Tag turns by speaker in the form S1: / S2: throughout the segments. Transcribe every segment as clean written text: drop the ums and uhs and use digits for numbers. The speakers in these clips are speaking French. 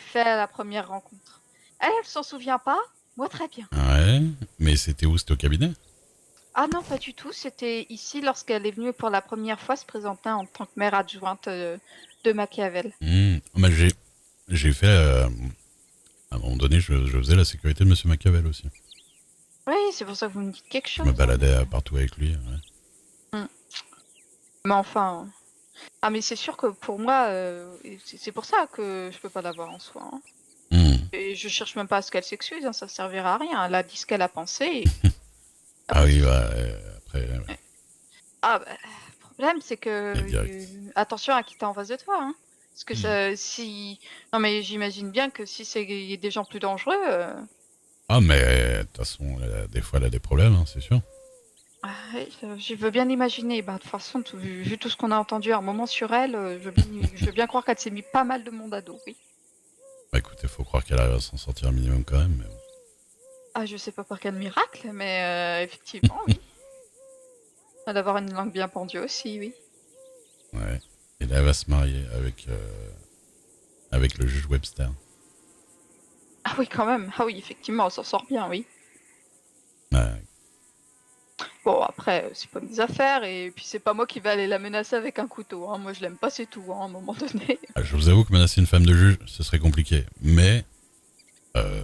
S1: fait à la première rencontre. Elle s'en souvient pas? Moi, très bien.
S2: Ouais, mais c'était où? C'était au cabinet?
S1: Ah non, pas du tout. C'était ici lorsqu'elle est venue pour la première fois se présenter en tant que mère adjointe de Machiavel.
S2: Bah, j'ai fait, à un moment donné, je faisais la sécurité de Monsieur Machiavel aussi.
S1: Oui, c'est pour ça que vous me dites quelque
S2: Je me
S1: chose, hein,
S2: baladais partout avec lui. Ouais.
S1: Hmm. Mais enfin... Ah mais c'est sûr que pour moi, c'est pour ça que je peux pas l'avoir en soi, hein.
S2: Hmm.
S1: Et je cherche même pas à ce qu'elle s'excuse, hein, ça servira à rien. Elle a dit ce qu'elle a pensé. Et...
S2: Ah
S1: Après,
S2: oui,
S1: c'est tout.
S2: bah, après, ouais,
S1: Ouais. Ah bah, le problème, c'est que
S2: et direct.
S1: attention à qui t'as en face de toi, hein. Parce que
S2: Hmm.
S1: si... Non mais j'imagine bien que si c'est il y a des gens plus dangereux...
S2: Ah, mais de toute façon, des fois, elle a des problèmes, hein, c'est sûr.
S1: Ah oui, je veux bien imaginer. Bah, de toute façon, vu tout ce qu'on a entendu à un moment sur elle, je veux bien croire qu'elle s'est mis pas mal de monde à dos, oui.
S2: Bah écoutez, faut croire qu'elle arrive à s'en sortir un minimum quand même. Mais bon.
S1: Ah, je sais pas par quel miracle, mais effectivement, oui. Elle doit avoir une langue bien pendue aussi, oui.
S2: Ouais. Et là, elle va se marier avec le juge Webster.
S1: Ah oui, quand même. Ah oui, effectivement, elle s'en sort bien, oui.
S2: Ouais.
S1: Bon, après, c'est pas mes affaires, et puis c'est pas moi qui vais aller la menacer avec un couteau, hein. Moi, je l'aime pas, c'est tout, hein, à un moment donné.
S2: Ah, je vous avoue que menacer une femme de juge, ce serait compliqué. Mais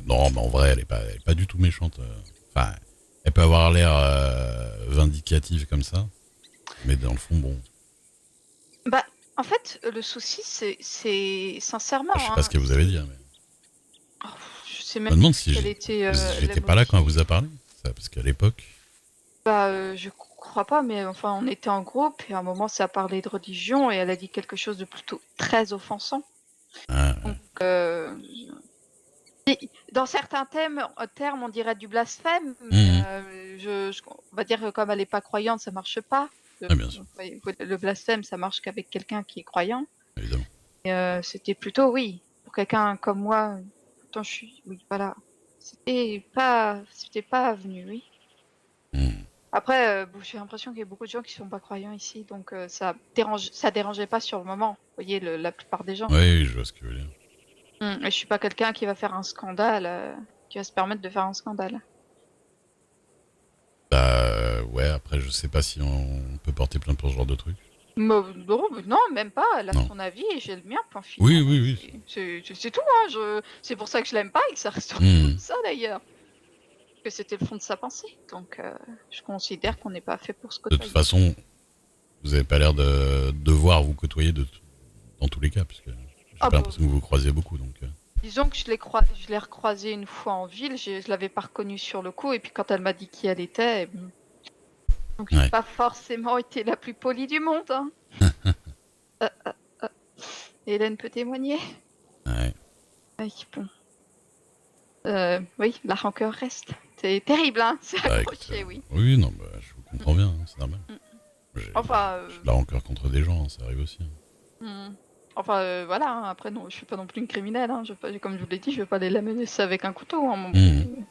S2: non, mais en vrai, elle est pas du tout méchante. Enfin, elle peut avoir l'air vindicative comme ça, mais dans le fond, bon,
S1: Bah, en fait, le souci, c'est
S2: je
S1: sincèrement,
S2: sais pas ce
S1: hein,
S2: qu'elle vous avait dit, hein, mais
S1: oh, je sais
S2: je me
S1: même
S2: demande
S1: plus
S2: si
S1: quelle était la
S2: j'étais pas là quand elle
S1: motive.
S2: vous a parlé, ça, parce qu'à l'époque,
S1: Bah, je crois pas, mais enfin, on était en groupe et à un moment, ça a parlé de religion et elle a dit quelque chose de plutôt très offensant.
S2: hein,
S1: Donc, dans certains termes, on dirait du blasphème, mais
S2: hum, hum.
S1: on va dire que comme elle n'est pas croyante, ça marche pas.
S2: Ouais, bien sûr,
S1: Le blasphème, ça marche qu'avec quelqu'un qui est croyant.
S2: évidemment.
S1: Et c'était plutôt, oui, pour quelqu'un comme moi, pourtant je suis, oui, voilà. C'était pas avenu, oui.
S2: Hum.
S1: Après, bon, j'ai l'impression qu'il y a beaucoup de gens qui sont pas croyants ici, donc ça dérangeait pas sur le moment. Vous voyez, la plupart des gens.
S2: Oui, je vois ce que vous voulez dire.
S1: Et je suis pas quelqu'un qui va faire un scandale, qui va se permettre de faire un scandale.
S2: Bah ouais, après, je sais pas si on peut porter plainte pour ce genre de truc.
S1: Non, non, même pas. Elle a
S2: Non.
S1: son avis et j'ai le mien, point final.
S2: Oui, oui, oui.
S1: C'est tout, hein. C'est pour ça que je l'aime pas et que ça reste comme
S2: Hum.
S1: ça d'ailleurs. Que c'était le fond de sa pensée. Donc, je considère qu'on n'est pas fait pour se
S2: De toute
S1: côtoyer.
S2: façon, vous avez pas l'air de devoir vous côtoyer dans tous les cas, puisque j'ai
S1: Ah
S2: pas
S1: bah,
S2: l'impression que vous vous croisez beaucoup, donc.
S1: disons que je l'ai recroisée une fois en ville, je l'avais pas reconnue sur le coup, et puis quand elle m'a dit qui elle était, bon, donc j'ai
S2: Ouais.
S1: pas forcément été la plus polie du monde, hein. Euh, euh, Hélène peut témoigner.
S2: Ouais.
S1: Oui, bon. Oui, la rancœur reste. C'est terrible, hein, c'est
S2: Bah écoute,
S1: accroché, oui.
S2: oui, non, bah je vous
S1: Mm,
S2: comprends bien, hein, c'est normal.
S1: mm.
S2: J'ai
S1: Enfin,
S2: j'ai de la rancœur contre des gens, hein, ça arrive aussi. Hein.
S1: mm. Enfin, voilà, hein, après, non, je suis pas non plus une criminelle, hein, comme je vous l'ai dit, je vais pas aller la menacer avec un couteau, hein, mon
S2: Hum.
S1: petit.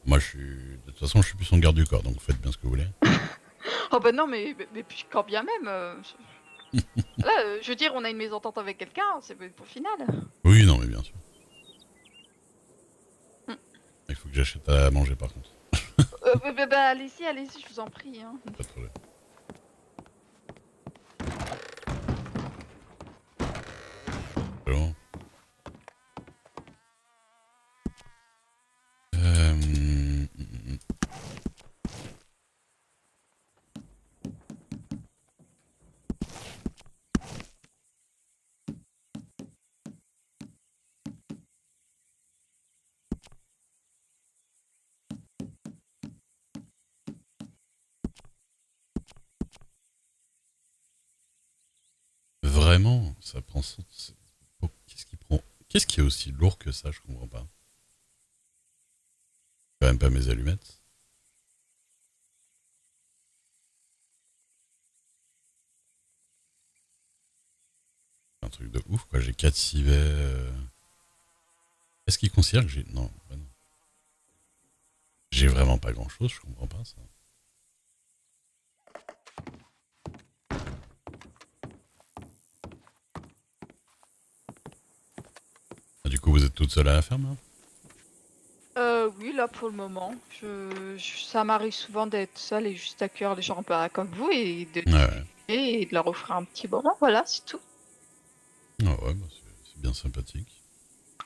S2: Moi, de toute façon, je suis plus son garde du corps, donc faites bien ce que vous voulez.
S1: Oh bah non, mais puis quand bien même, là, je veux dire, on a une mésentente avec quelqu'un, c'est pour le final.
S2: Oui, non, mais bien sûr.
S1: Mm.
S2: Il faut que j'achète à manger, par contre.
S1: Bah, allez-y, allez-y, je vous en prie, hein.
S2: Pas de problème. Bon. Vraiment, ça prend oh, qu'est-ce qui prend. Qu'est-ce qui est aussi lourd que ça, je comprends pas. Quand même pas mes allumettes. Un truc de ouf, quoi. J'ai 4 civets. Est-ce qu'il considère que j'ai. Non, bah non. J'ai vraiment pas grand chose, je comprends pas ça. Du coup, vous êtes toute seule à la ferme, là?
S1: Oui, là pour le moment. Ça m'arrive souvent d'être seule et juste accueillir les gens un peu comme vous et de
S2: Ouais, ouais.
S1: discuter et de leur offrir un petit moment. Voilà, c'est tout.
S2: Ah ouais, bah c'est bien sympathique.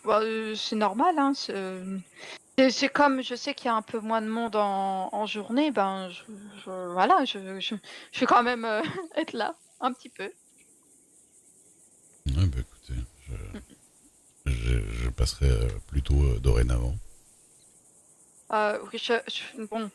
S1: Bah, c'est normal, hein. C'est comme je sais qu'il y a un peu moins de monde en journée, ben voilà, je vais quand même être là, un petit peu.
S2: Ouais, bah écoutez, je passerai plutôt dorénavant.
S1: Oui, bon,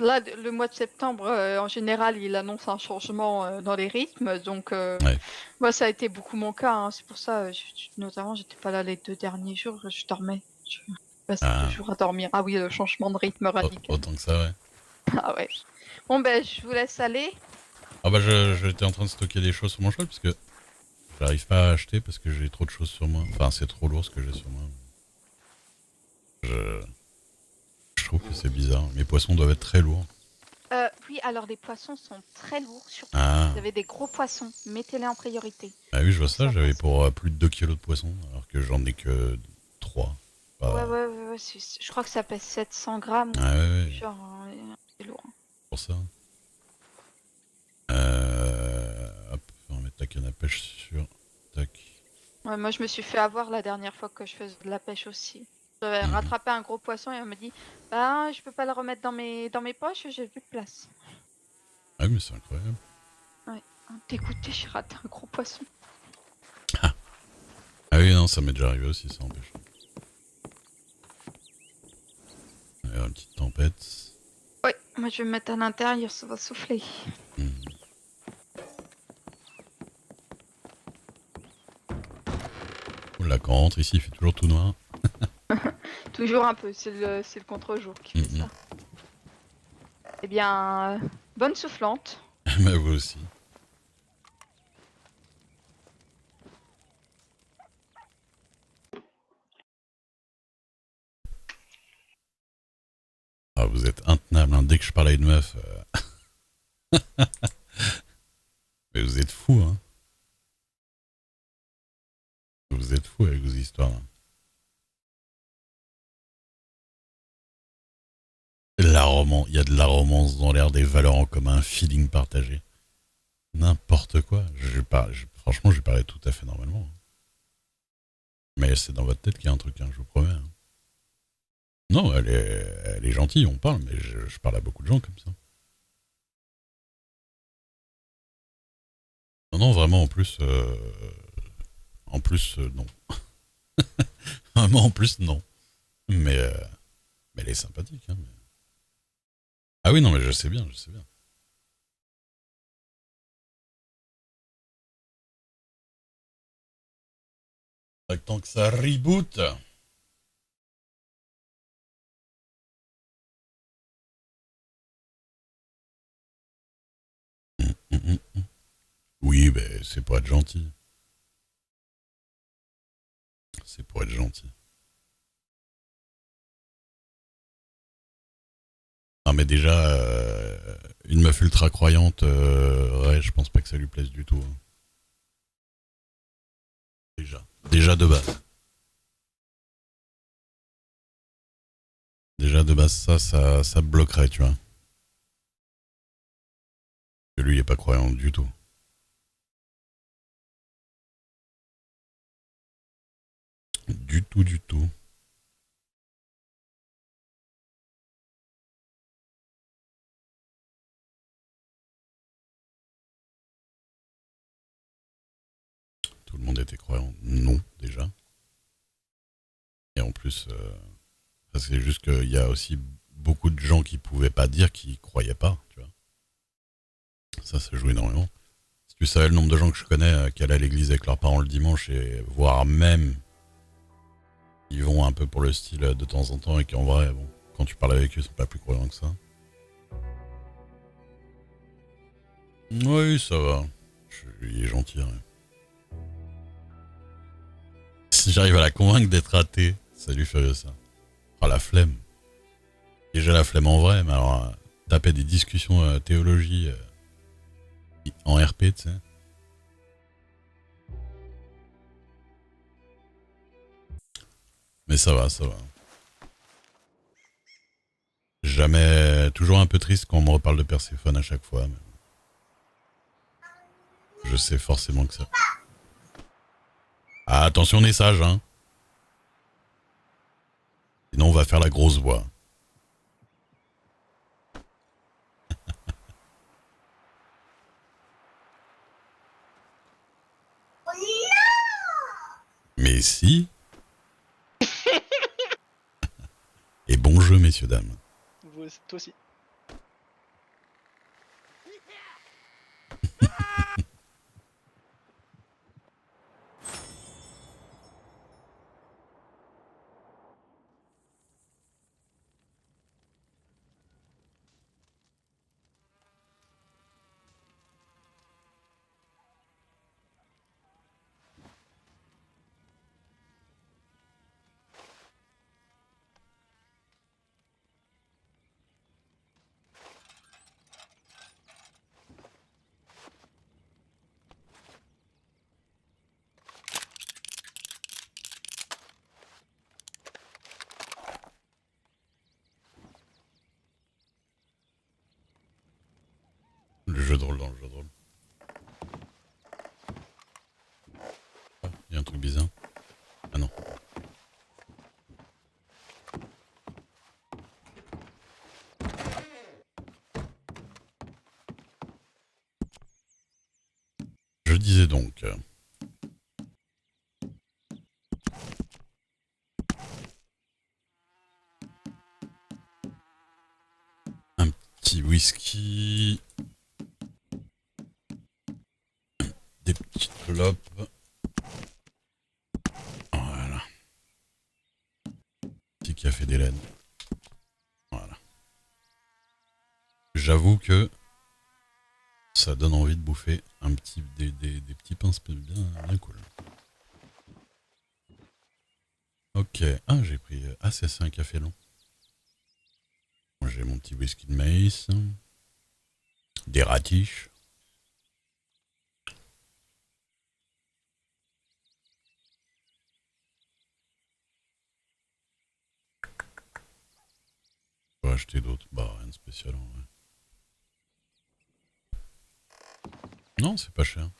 S1: là, le mois de septembre, en général, il annonce un changement dans les rythmes, donc
S2: Ouais.
S1: moi, ça a été beaucoup mon cas, hein. C'est pour ça, notamment, j'étais pas là les 2 derniers jours, je dormais. Je passais deux
S2: Ah,
S1: jours à dormir. Ah oui, le changement de rythme radical.
S2: autant que ça, ouais.
S1: Ah ouais. Bon, ben, je vous laisse aller.
S2: Ah bah j'étais en train de stocker des choses sur mon cheval parce que j'arrive pas à acheter parce que j'ai trop de choses sur moi. Enfin, c'est trop lourd ce que j'ai sur moi. Je, je trouve que c'est bizarre. Mes poissons doivent être très lourds.
S1: Oui, alors les poissons sont très lourds, surtout si
S2: Ah,
S1: vous avez des gros poissons. Mettez-les en priorité
S2: ah oui, je vois
S1: pour
S2: ça.
S1: ça.
S2: J'avais pour plus de 2 kilos de poissons alors que j'en ai que 3.
S1: Ouais,
S2: Pas...
S1: ouais, ouais, ouais, je crois que ça pèse 700 grammes
S2: Ah ouais,
S1: ou
S2: ouais,
S1: du genre, hein, c'est lourd, hein.
S2: pour ça. Hop, on va mettre la canne à pêche sur. Tac.
S1: Ouais, moi, je me suis fait avoir la dernière fois que je faisais de la pêche aussi. J'avais
S2: Mhm.
S1: rattrapé un gros poisson et on me dit, bah, je peux pas le remettre dans mes poches, j'ai plus de place.
S2: Ah oui, mais c'est incroyable.
S1: Ouais, dégoûté, j'ai raté un gros poisson.
S2: Ah, ah oui, non, ça m'est déjà arrivé aussi, ça empêche. Alors, une petite tempête.
S1: Ouais, moi, je vais me mettre à l'intérieur, ça va souffler.
S2: Mhm. Là, quand on rentre ici, il fait toujours tout noir.
S1: Toujours un peu, c'est le contre-jour qui fait
S2: Mhm.
S1: ça. Eh bien, bonne soufflante.
S2: Mais vous aussi. Ah, vous êtes intenable, hein. Dès que je parle à une meuf. Mais vous êtes fou, hein. Vous êtes fou avec vos histoires, là. Il y a de la romance dans l'air, des valeurs en commun, un feeling partagé. N'importe quoi. Franchement, je parlais tout à fait normalement. Mais c'est dans votre tête qu'il y a un truc, hein, je vous promets, hein. Non, elle est gentille, on parle, mais je parle à beaucoup de gens comme ça. Non, non, vraiment, non. Vraiment, en plus, non. Mais, euh, mais elle est sympathique, hein. Ah oui, non, mais je sais bien, je sais bien. Tant que ça reboot. Mm, mm, mm. Oui, ben, c'est pour être gentil. C'est pour être gentil. Non, mais déjà, une meuf ultra croyante, ouais, je pense pas que ça lui plaise du tout, hein. Déjà. Déjà de base. Déjà de base, ça bloquerait, tu vois. Que lui, il est pas croyant du tout. Du tout, du tout. Tout le monde était croyant. Non, déjà. Et en plus, c'est juste qu'il y a aussi beaucoup de gens qui pouvaient pas dire qu'ils croyaient pas, tu vois. Ça joue énormément. Si tu savais le nombre de gens que je connais qui allaient à l'église avec leurs parents le dimanche et voire même ils vont un peu pour le style de temps en temps et qu'en vrai, bon, quand tu parles avec eux, ils sont pas plus croyants que ça. Oui, ça va. Il est gentil, ouais. Si j'arrive à la convaincre d'être athée, ça lui ferait ça. Ah, la flemme. Déjà la flemme en vrai, mais alors taper des discussions théologie en RP, tu sais. Mais ça va, ça va. Jamais... Toujours un peu triste quand on me reparle de Perséphone à chaque fois. Mais... Je sais forcément que ça... Ah, attention, on est sage, hein. Sinon, on va faire la grosse voix. Mais si. Et bon jeu, messieurs, dames.
S3: Toi aussi.
S2: Le jeu de rôle dans le jeu de rôle. Il y a un truc bizarre. Ah non. Je disais donc... un petit whisky... Des petites clopes... Voilà. Petit café d'Hélène. Voilà. J'avoue que... ça donne envie de bouffer un petit, des petits pains bien cool. Ok. Ah, j'ai pris... Ah, c'est un café long. Moi, j'ai mon petit whisky de maïs. Des ratiches. Je vais acheter d'autres. Bah, rien de spécial en vrai. Non, c'est pas cher.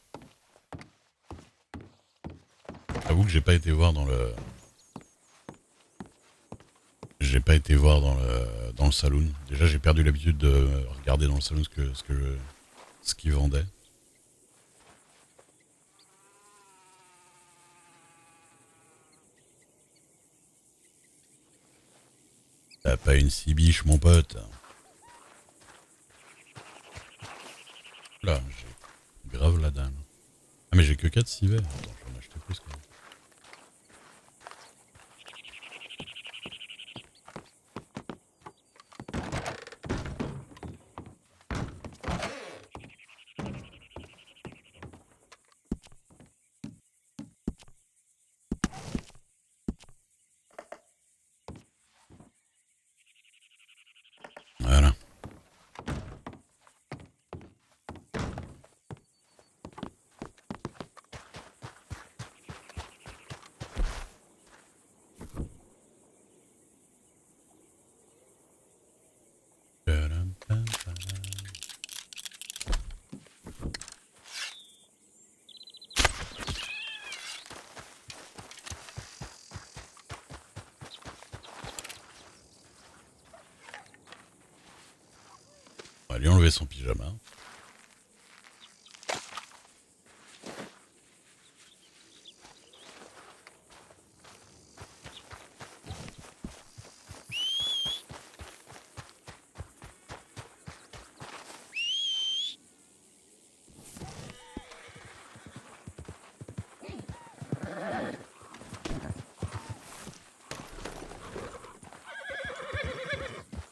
S2: J'avoue que j'ai pas été voir dans le... J'ai pas été voir dans le saloon. Déjà, j'ai perdu l'habitude de regarder dans le saloon ce qu'ils vendaient. T'as pas une cibiche, mon pote. Là, j'ai grave la dalle. Ah, mais j'ai que 4 civets. Attends, je vais en acheter plus quand même. Voilà. On va lui enlever son pyjama.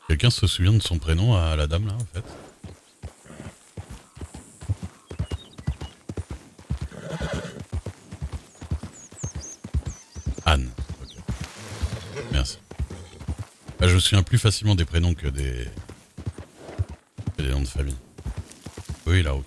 S2: Quelqu'un se souvient de son prénom à la dame là en fait? Anne. Ok. Merci. Ah, je me souviens plus facilement des prénoms que des noms de famille. Oui là, ok.